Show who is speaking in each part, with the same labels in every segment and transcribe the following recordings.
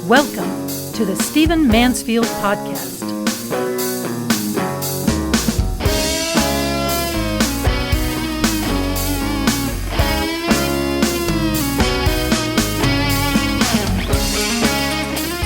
Speaker 1: Welcome to the Stephen Mansfield Podcast.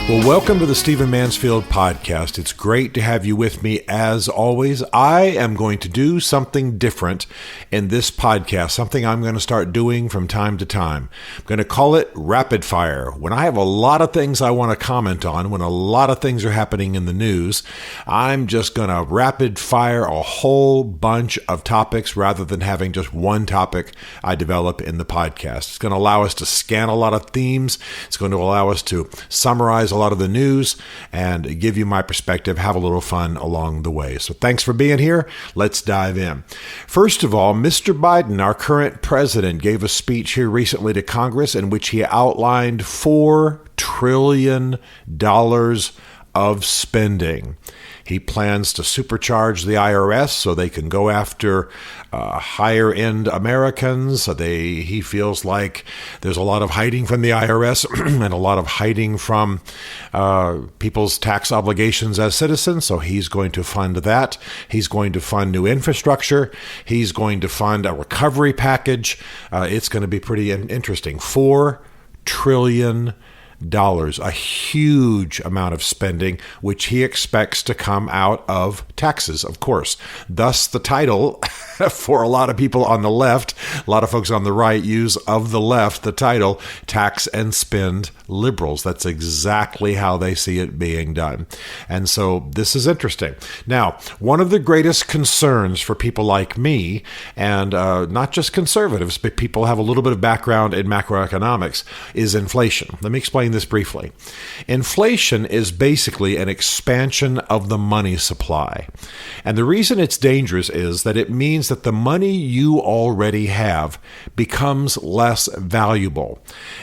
Speaker 2: Well, welcome to the Stephen Mansfield Podcast. It's great to have you with me as always. I am going to do something different in this podcast, something I'm going to start doing from time to time. I'm going to call it Rapid Fire. When I have a lot of things I want to comment on, when a lot of things are happening in the news, I'm just going to rapid fire a whole bunch of topics rather than having just one topic I develop in the podcast. It's going to allow us to scan a lot of themes. It's going to allow us to summarize a lot of the news and give you my perspective, have a little fun along the way. So thanks for being here. Let's dive in. First of all, Mr. Biden, our current president, gave a speech here recently to Congress in which he outlined $4 trillion of spending. He plans to supercharge the IRS so they can go after higher-end Americans. He feels like there's a lot of hiding from the IRS and a lot of hiding from people's tax obligations as citizens, so he's going to fund that. He's going to fund new infrastructure. He's going to fund a recovery package. It's going to be pretty interesting. $4 trillion. A huge amount of spending, which he expects to come out of taxes, of course. Thus, the title for a lot of people on the left, a lot of folks on the right use of the left, the title, Tax and Spend Liberals. That's exactly how they see it being done. And so this is interesting. Now, one of the greatest concerns for people like me, and not just conservatives, but people who have a little bit of background in macroeconomics, is inflation. Let me explain this briefly. Inflation is basically an expansion of the money supply. And the reason it's dangerous is that it means that the money you already have becomes less valuable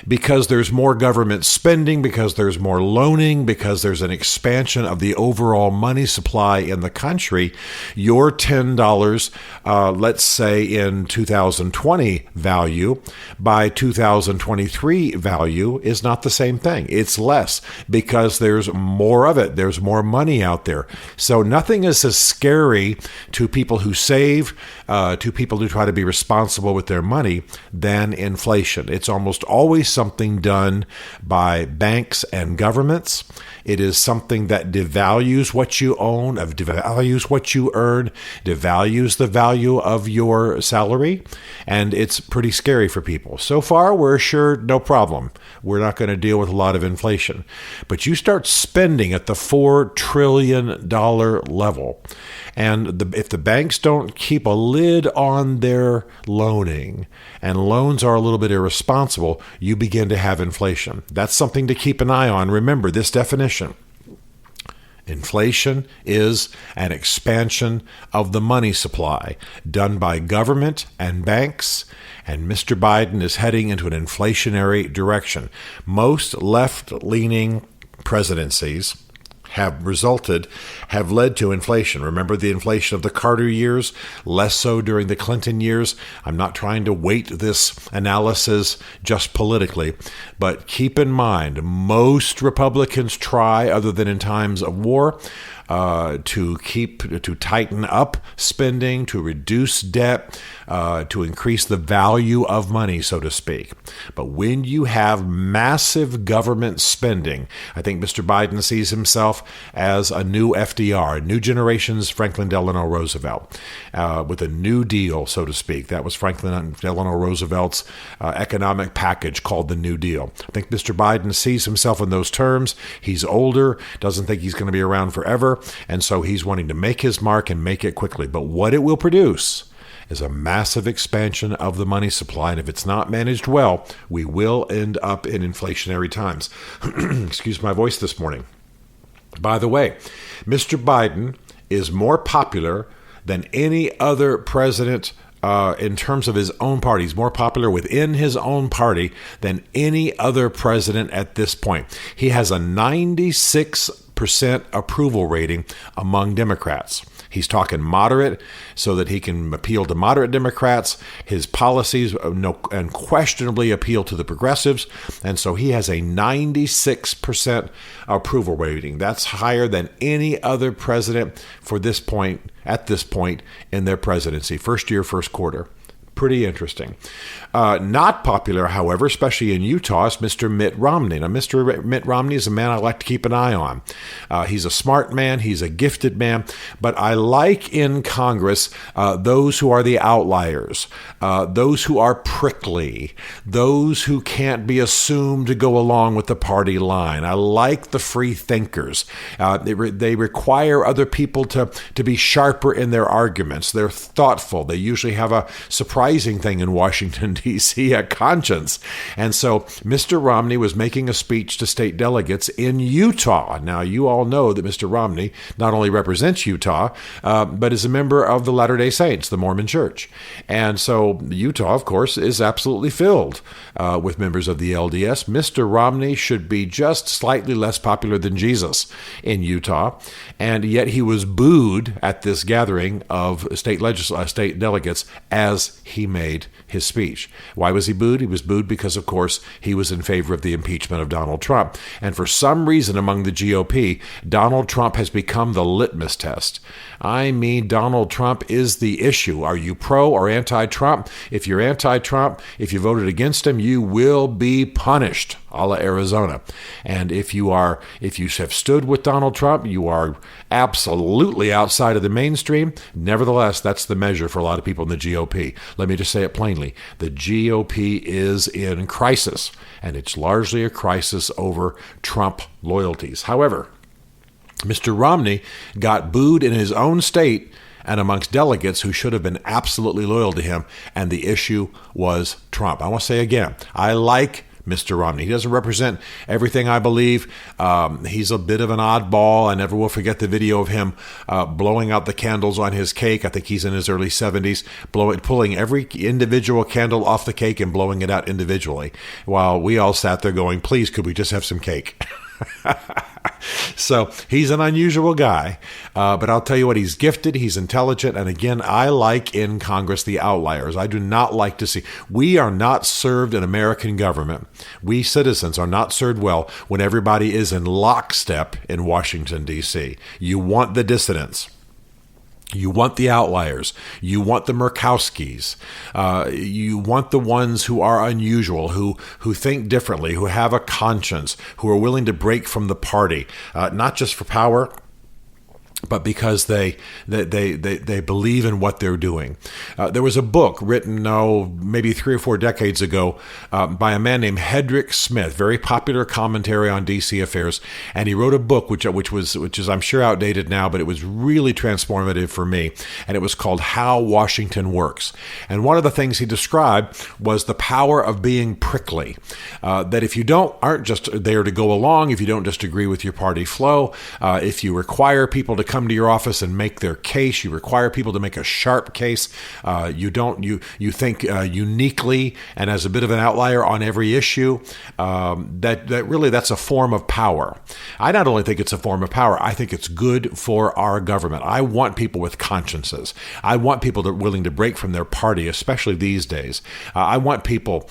Speaker 2: because there's more government spending, because there's more loaning, because there's an expansion of the overall money supply in the country. Your $10, let's say in 2020 value, by 2023 value is not the same thing. It's less because there's more of it. There's more money out there. So nothing is as scary to people who save, to people who try to be responsible with their money than inflation. It's almost always something done by banks and governments. It is something that devalues what you own, devalues what you earn, devalues the value of your salary, and it's pretty scary for people. So far, we're assured no problem. We're not going to deal with a lot of inflation. But you start spending at the $4 trillion level, and if the banks don't keep a lid on their loaning, and loans are a little bit irresponsible, you begin to have inflation. That's something to keep an eye on. Remember this definition. Inflation is an expansion of the money supply done by government and banks, and Mr. Biden is heading into an inflationary direction. Most left-leaning presidencies have led to inflation. Remember the inflation of the Carter years, less so during the Clinton years. I'm not trying to weight this analysis just politically, but keep in mind, most Republicans try, other than in times of war, to tighten up spending, to reduce debt, to increase the value of money, so to speak. But when you have massive government spending, I think Mr. Biden sees himself as a new FDR, new generation's Franklin Delano Roosevelt, with a New Deal, so to speak. That was Franklin Delano Roosevelt's economic package called the New Deal. I think Mr. Biden sees himself in those terms. He's older, doesn't think he's going to be around forever, and so he's wanting to make his mark and make it quickly. But what it will produce is a massive expansion of the money supply, and if it's not managed well, we will end up in inflationary times. Excuse my voice this morning. By the way, Mr. Biden is more popular than any other president in terms of his own party. He's more popular within his own party than any other president at this point. He has a 96% approval rating among Democrats. He's talking moderate so that he can appeal to moderate Democrats. His policies unquestionably appeal to the progressives. And so he has a 96% approval rating. That's higher than any other president at this point in their presidency. First year, first quarter. Pretty interesting. Not popular, however, especially in Utah, is Mr. Mitt Romney. Now, Mr. Mitt Romney is a man I like to keep an eye on. He's a smart man. He's a gifted man. But I like in Congress those who are the outliers, those who are prickly, those who can't be assumed to go along with the party line. I like the free thinkers. They require other people to be sharper in their arguments. They're thoughtful. They usually have a surprising thing in Washington, D.C., a conscience. And so Mr. Romney was making a speech to state delegates in Utah. Now, you all know that Mr. Romney not only represents Utah, but is a member of the Latter-day Saints, the Mormon Church. And so Utah, of course, is absolutely filled with members of the LDS. Mr. Romney should be just slightly less popular than Jesus in Utah. And yet he was booed at this gathering of state delegates as he made his speech. Why was he booed? He was booed because, of course, he was in favor of the impeachment of Donald Trump. And for some reason among the GOP, Donald Trump has become the litmus test. I mean, Donald Trump is the issue. Are you pro or anti-Trump? If you're anti-Trump, if you voted against him, you will be punished, a la Arizona. And if you have stood with Donald Trump, you are absolutely outside of the mainstream. Nevertheless, that's the measure for a lot of people in the GOP. Let me just say it plainly. The GOP is in crisis, and it's largely a crisis over Trump loyalties. However, Mr. Romney got booed in his own state and amongst delegates who should have been absolutely loyal to him, and the issue was Trump. I want to say again, I like Mr. Romney. He doesn't represent everything I believe. He's a bit of an oddball. I never will forget the video of him blowing out the candles on his cake. I think he's in his early 70s, pulling every individual candle off the cake and blowing it out individually, while we all sat there going, please, could we just have some cake? So he's an unusual guy, but I'll tell you what, he's gifted, he's intelligent, and again, I like in Congress the outliers. I do not like to see, we are not served in American government. We citizens are not served well when everybody is in lockstep in Washington, D.C. You want the dissidents. You want the outliers. You want the Murkowskis. You want the ones who are unusual, who think differently, who have a conscience, who are willing to break from the party, not just for power, but because they believe in what they're doing. There was a book written, maybe 3 or 4 decades ago by a man named Hedrick Smith, very popular commentary on D.C. affairs, and he wrote a book which is I'm sure outdated now, but it was really transformative for me, and it was called How Washington Works. And one of the things he described was the power of being prickly, that if you aren't just there to go along, if you don't just agree with your party flow, if you require people to come to your office and make their case. You require people to make a sharp case. You think uniquely and as a bit of an outlier on every issue. That's a form of power. I not only think it's a form of power, I think it's good for our government. I want people with consciences. I want people that are willing to break from their party, especially these days. I want people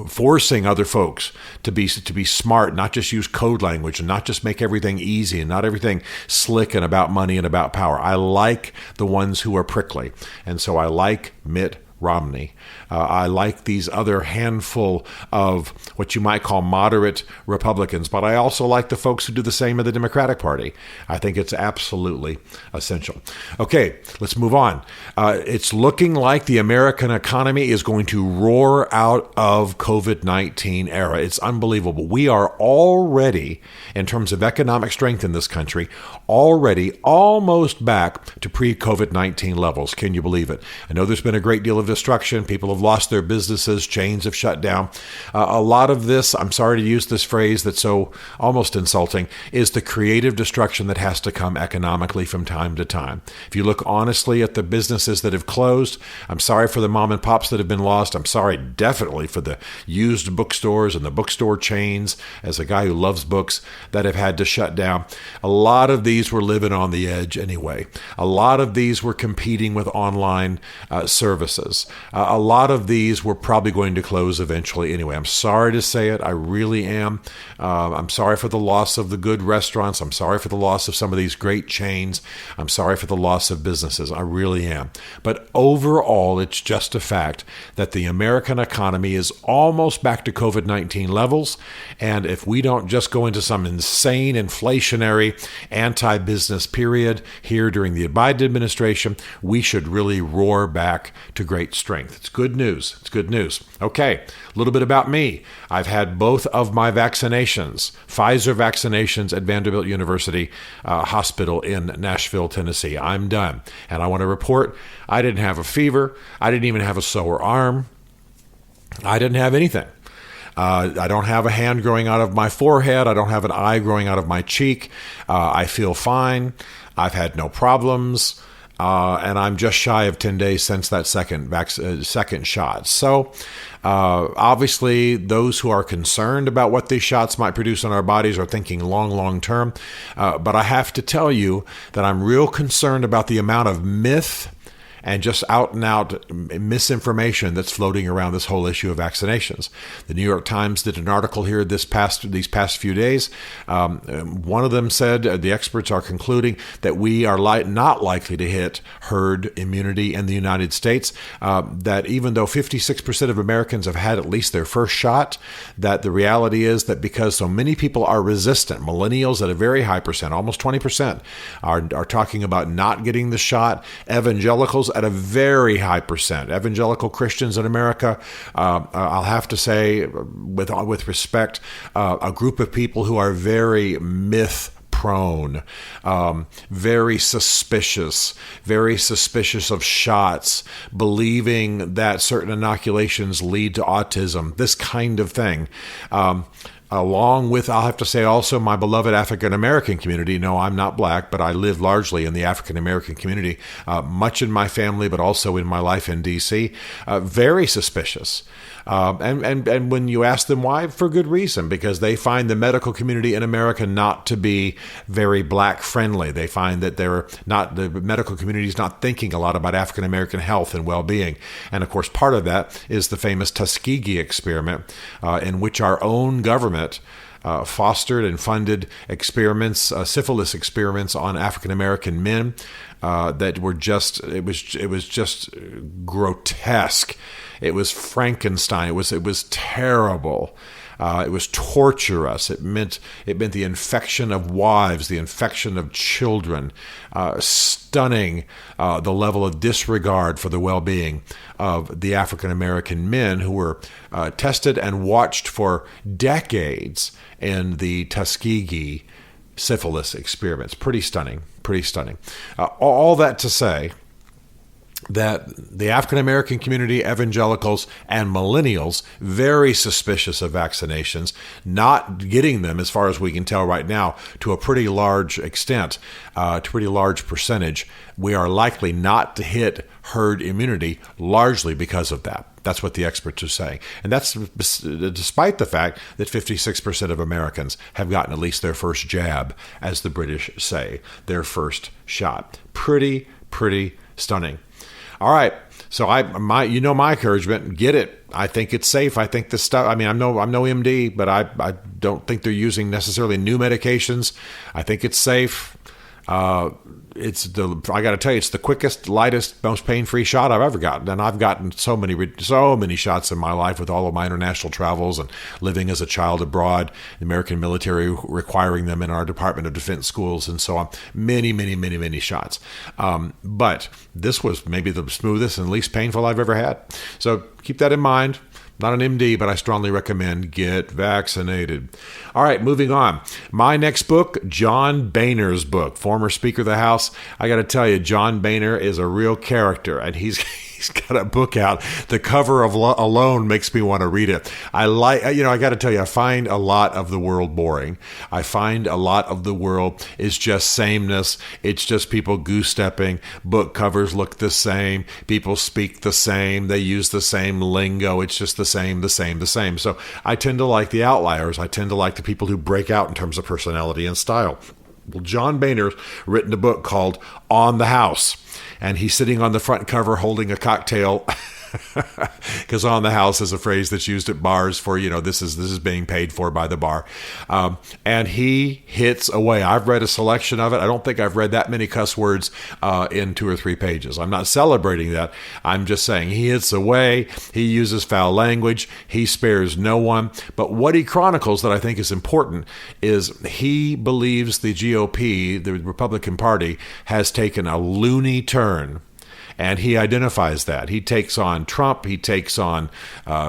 Speaker 2: forcing other folks to be smart, not just use code language and not just make everything easy and not everything slick and about money and about power. I like the ones who are prickly. And so I like Mitt Romney. I like these other handful of what you might call moderate Republicans, but I also like the folks who do the same in the Democratic Party. I think it's absolutely essential. Okay, let's move on. It's looking like the American economy is going to roar out of COVID-19 era. It's unbelievable. We are already, in terms of economic strength in this country, already almost back to pre-COVID-19 levels. Can you believe it? I know there's been a great deal of destruction. People have lost their businesses. Chains have shut down. A lot of this, I'm sorry to use this phrase that's so almost insulting, is the creative destruction that has to come economically from time to time. If you look honestly at the businesses that have closed, I'm sorry for the mom and pops that have been lost. I'm sorry definitely for the used bookstores and the bookstore chains, as a guy who loves books, that have had to shut down. A lot of these were living on the edge anyway. A lot of these were competing with online services. A lot of these were probably going to close eventually anyway. I'm sorry to say it. I really am. I'm sorry for the loss of the good restaurants. I'm sorry for the loss of some of these great chains. I'm sorry for the loss of businesses. I really am. But overall, it's just a fact that the American economy is almost back to COVID-19 levels. And if we don't just go into some insane inflationary anti-business period here during the Biden administration, we should really roar back to great strength. It's good news. It's good news. Okay, a little bit about me. I've had both of my vaccinations, Pfizer vaccinations at Vanderbilt University Hospital in Nashville, Tennessee. I'm done. And I want to report I didn't have a fever. I didn't even have a sore arm. I didn't have anything. I don't have a hand growing out of my forehead. I don't have an eye growing out of my cheek. I feel fine. I've had no problems. And I'm just shy of 10 days since that second shot. So obviously, those who are concerned about what these shots might produce on our bodies are thinking long term. But I have to tell you that I'm real concerned about the amount of myth and just out and out misinformation that's floating around this whole issue of vaccinations. The New York Times did an article here these past few days. One of them said the experts are concluding that we are not likely to hit herd immunity in the United States, that even though 56% of Americans have had at least their first shot, that the reality is that because so many people are resistant, millennials at a very high percent, almost 20%, are talking about not getting the shot, evangelicals at a very high percent. Evangelical Christians in America, I'll have to say, with respect, a group of people who are very myth-prone, very suspicious of shots, believing that certain inoculations lead to autism, this kind of thing. Along with, I'll have to say also, my beloved African-American community. No, I'm not black, but I live largely in the African-American community, much in my family, but also in my life in D.C., very suspicious. And when you ask them why, for good reason, because they find the medical community in America not to be very black friendly. They find that the medical community is not thinking a lot about African American health and well-being. And of course, part of that is the famous Tuskegee experiment, in which our own government fostered and funded experiments, syphilis experiments on African American men that were just grotesque. It was Frankenstein. It was terrible. It was torturous. It meant the infection of wives, the infection of children, stunning the level of disregard for the well-being of the African-American men who were tested and watched for decades in the Tuskegee syphilis experiments. Pretty stunning. All that to say that the African-American community, evangelicals, and millennials, very suspicious of vaccinations, not getting them, as far as we can tell right now, to a pretty large extent, to a pretty large percentage. We are likely not to hit herd immunity largely because of that. That's what the experts are saying. And that's despite the fact that 56% of Americans have gotten at least their first jab, as the British say, their first shot. Pretty stunning. All right, so my encouragement: get it. I think it's safe. I think the stuff. I mean, I'm no MD, but I don't think they're using necessarily new medications. I think it's safe. I got to tell you, it's the quickest, lightest, most pain-free shot I've ever gotten, and I've gotten so many shots in my life with all of my international travels and living as a child abroad, the American military requiring them in our Department of Defense schools, and so on. Many shots. But this was maybe the smoothest and least painful I've ever had. So keep that in mind. Not an MD, but I strongly recommend get vaccinated. All right, moving on. My next book, John Boehner's book, former Speaker of the House. I got to tell you, John Boehner is a real character, and he's He's got a book out. The cover alone makes me want to read it. I got to tell you, I find a lot of the world boring. I find a lot of the world is just sameness. It's just people goose-stepping. Book covers look the same. People speak the same. They use the same lingo. It's just the same. So I tend to like the outliers. I tend to like the people who break out in terms of personality and style. Well, John Boehner's written a book called On the House, and he's sitting on the front cover holding a cocktail because on the house is a phrase that's used at bars for, this is being paid for by the bar. And he hits away. I've read a selection of it. I don't think I've read that many cuss words in 2 or 3 pages. I'm not celebrating that. I'm just saying he hits away. He uses foul language. He spares no one. But what he chronicles that I think is important is he believes the GOP, the Republican Party, has taken a loony turn. And he identifies that. He takes on Trump. He takes on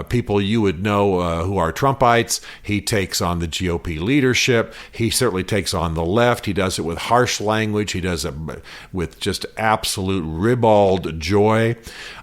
Speaker 2: people you would know who are Trumpites. He takes on the GOP leadership. He certainly takes on the left. He does it with harsh language. He does it with just absolute ribald joy.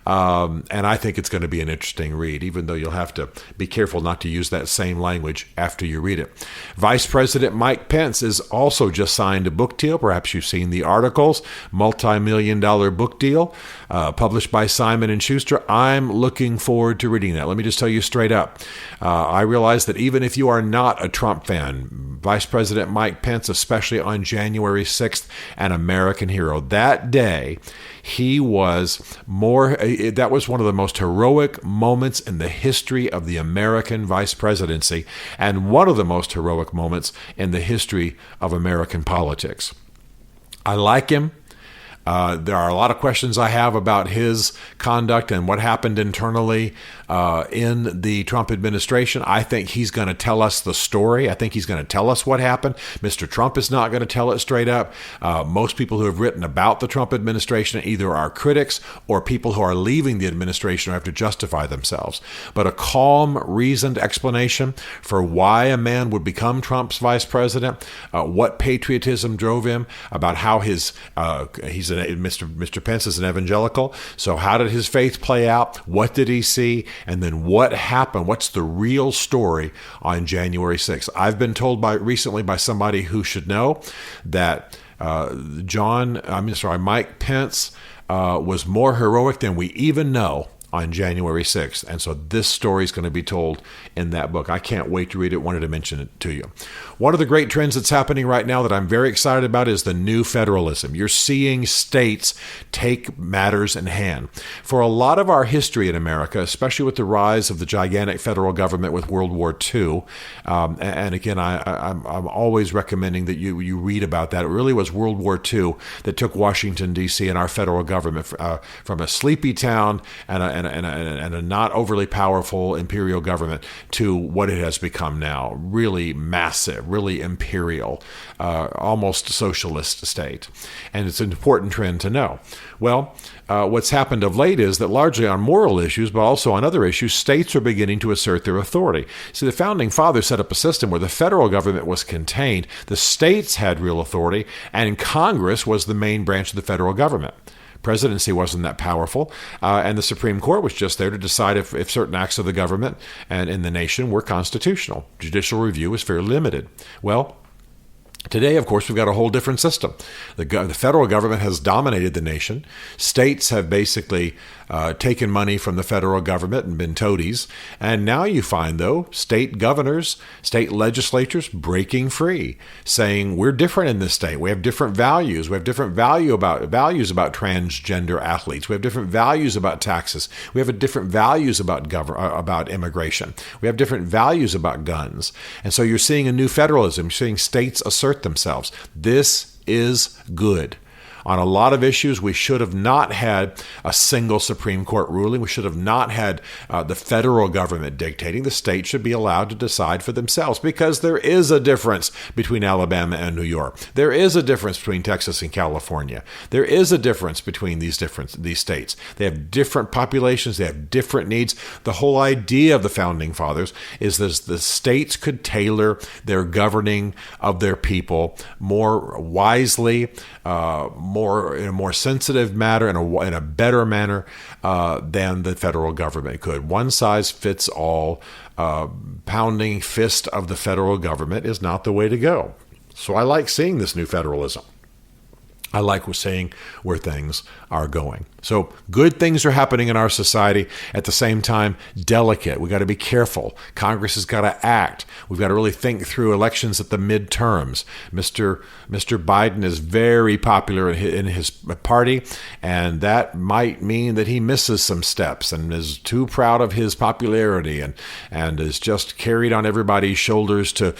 Speaker 2: And I think it's going to be an interesting read, even though you'll have to be careful not to use that same language after you read it. Vice President Mike Pence has also just signed a book deal. Perhaps you've seen the articles. Multi-million-dollar book deal published by Simon & Schuster. I'm looking forward to reading that. Let me just tell you straight up. I realize that even if you are not a Trump fan, Vice President Mike Pence, especially on January 6th, an American hero. That day, he was that was one of the most heroic moments in the history of the American vice presidency and one of the most heroic moments in the history of American politics. I like him. There are a lot of questions I have about his conduct and what happened internally in the Trump administration. I think he's going to tell us the story. I think he's going to tell us what happened. Mr. Trump is not going to tell it straight up. Most people who have written about the Trump administration either are critics or people who are leaving the administration or have to justify themselves. But a calm, reasoned explanation for why a man would become Trump's vice president, what patriotism drove him, about how Mr. Pence is an evangelical. So how did his faith play out? What did he see? And then what happened? What's the real story on January 6th? I've been told recently by somebody who should know that Mike Pence was more heroic than we even know on January 6th. And so this story is going to be told in that book. I can't wait to read it. Wanted to mention it to you. One of the great trends that's happening right now that I'm very excited about is the new federalism. You're seeing states take matters in hand. For a lot of our history in America, especially with the rise of the gigantic federal government with World War II, and again, I'm always recommending that you read about that. It really was World War II that took Washington, D.C. and our federal government from a sleepy town and a not overly powerful imperial government to what it has become now. Really massive, really imperial, almost socialist state. And it's an important trend to know. Well, what's happened of late is that largely on moral issues, but also on other issues, states are beginning to assert their authority. See, the Founding Fathers set up a system where the federal government was contained, the states had real authority, and Congress was the main branch of the federal government. Presidency wasn't that powerful, and the Supreme Court was just there to decide if certain acts of the government and in the nation were constitutional. Judicial review was fairly limited. Well, today, of course, we've got a whole different system. The federal government has dominated the nation. States have basically taken money from the federal government and been toadies. And now you find, though, state governors, state legislatures breaking free, saying we're different in this state. We have different values. We have different values about transgender athletes. We have different values about taxes. We have different values about immigration. We have different values about guns. And so you're seeing a new federalism. You're seeing states assert themselves. This is good. On a lot of issues, we should have not had a single Supreme Court ruling. We should have not had the federal government dictating. The states should be allowed to decide for themselves because there is a difference between Alabama and New York. There is a difference between Texas and California. There is a difference between these states. They have different populations. They have different needs. The whole idea of the Founding Fathers is that the states could tailor their governing of their people more wisely, in a more sensitive manner, in a better manner than the federal government could. One size fits all. Pounding fist of the federal government is not the way to go. So I like seeing this new federalism. I like seeing where things are going. So good things are happening in our society. At the same time, delicate. We got to be careful. Congress has got to act. We've got to really think through elections at the midterms. Mr. Biden is very popular in his party, and that might mean that he misses some steps and is too proud of his popularity and is just carried on everybody's shoulders to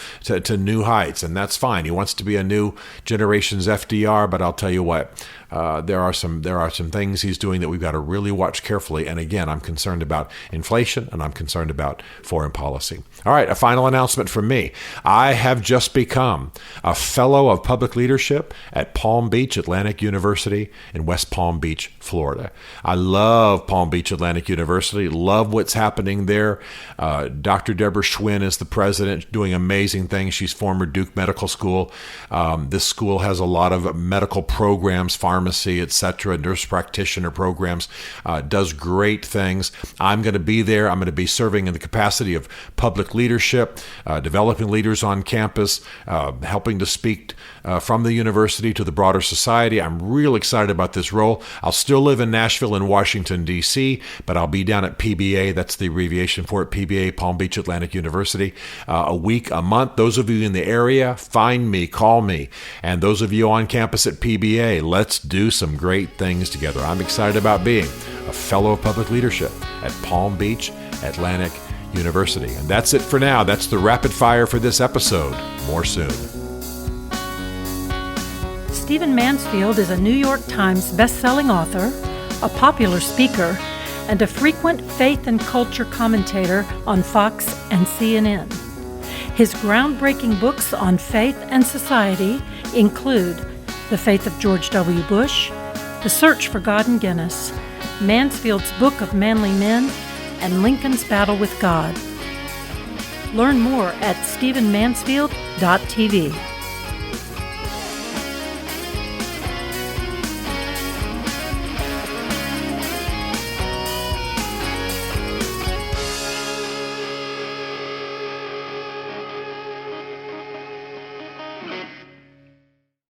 Speaker 2: new heights. And that's fine. He wants to be a new generation's FDR, but I'll tell you what, there are some things he's doing that we've got to really watch carefully. And again, I'm concerned about inflation and I'm concerned about foreign policy. All right, a final announcement from me. I have just become a fellow of public leadership at Palm Beach Atlantic University in West Palm Beach, Florida. I love Palm Beach Atlantic University, love what's happening there. Dr. Deborah Schwinn is the president, doing amazing things. She's former Duke Medical School. This school has a lot of medical programs, pharmacy, etc., nurse practitioner programs, does great things. I'm going to be there. I'm going to be serving in the capacity of public leadership, developing leaders on campus, helping to speak from the university to the broader society. I'm real excited about this role. I'll still live in Nashville and Washington, D.C., but I'll be down at PBA. That's the abbreviation for it, PBA, Palm Beach Atlantic University, a week, a month. Those of you in the area, find me, call me. And those of you on campus at PBA, let's do some great things together. I'm excited about being a fellow of public leadership at Palm Beach Atlantic University. And that's it for now. That's the rapid fire for this episode. More soon.
Speaker 1: Stephen Mansfield is a New York Times best-selling author, a popular speaker, and a frequent faith and culture commentator on Fox and CNN. His groundbreaking books on faith and society include The Faith of George W. Bush, The Search for God in Guinness, Mansfield's Book of Manly Men, and Lincoln's Battle with God. Learn more at stephenmansfield.tv.